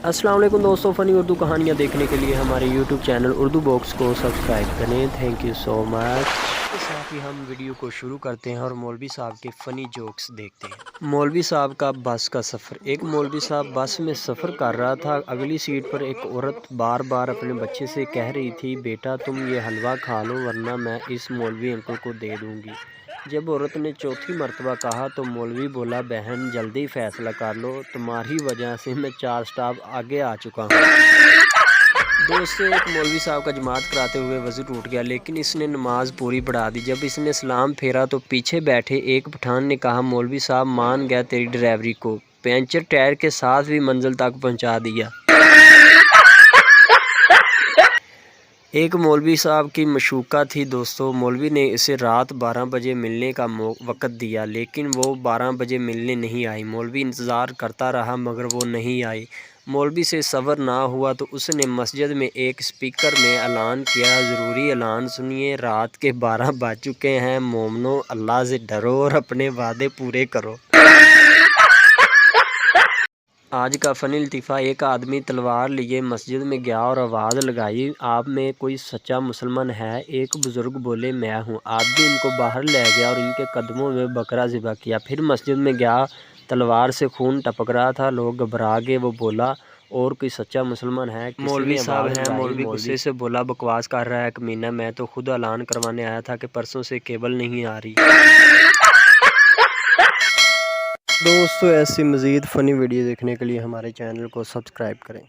अस्सलाम वालेकुम दोस्तों, फ़नी उर्दू कहानियाँ देखने के लिए हमारे यूट्यूब चैनल उर्दू बॉक्स को सब्सक्राइब करें। Thank you so much. इसके साथ ही हम वीडियो को शुरू करते हैं और मौलवी साहब के फ़नी जोक्स देखते हैं। मौलवी साहब का बस का सफ़र। एक मौलवी साहब बस में सफ़र कर रहा था। अगली सीट पर एक औरत बार बार अपने बच्चे से कह रही थी, बेटा तुम ये हलवा खा लो वरना मैं इस मौलवी अंकल को दे दूँगी। जब औरत ने चौथी मर्तबा कहा तो मौलवी बोला, बहन जल्दी फ़ैसला कर लो, तुम्हारी वजह से मैं 4 स्टॉप आगे आ चुका हूँ। दोस्तों, एक मौलवी साहब का जमात कराते हुए वज़ू टूट गया, लेकिन इसने नमाज पूरी पढ़ा दी। जब इसने सलाम फेरा तो पीछे बैठे एक पठान ने कहा, मौलवी साहब मान गया तेरी ड्राइवरी को, पंचर टायर के साथ भी मंजिल तक पहुँचा दिया। एक मौलवी साहब की मशूका थी दोस्तों। मौलवी ने इसे रात 12 बजे मिलने का वक़्त दिया, लेकिन वो 12 बजे मिलने नहीं आई। मौलवी इंतज़ार करता रहा मगर वो नहीं आई। मौलवी से सब्र ना हुआ तो उसने मस्जिद में एक स्पीकर में ऐलान किया, ज़रूरी ऐलान सुनिए, रात के 12 बज चुके हैं, मोमनो अल्लाह से डरो और अपने वादे पूरे करो। आज का फ़नी लतीफ़ा, एक आदमी तलवार लिए मस्जिद में गया और आवाज़ लगाई, आप में कोई सच्चा मुसलमान है? एक बुज़ुर्ग बोले, मैं हूँ। आदमी इनको बाहर ले गया और इनके कदमों में बकरा ज़िबा किया। फिर मस्जिद में गया, तलवार से खून टपक रहा था, लोग घबरा गए। वो बोला, और कोई सच्चा मुसलमान है? मौलवी साहब हैं। मौलवी गुस्से से बोला, बकवास कर रहा है कमीना, मैं तो खुद ऐलान करवाने आया था कि परसों से केबल नहीं आ रही। दोस्तों, ऐसी मज़ीद फ़नी वीडियो देखने के लिए हमारे चैनल को सब्सक्राइब करें।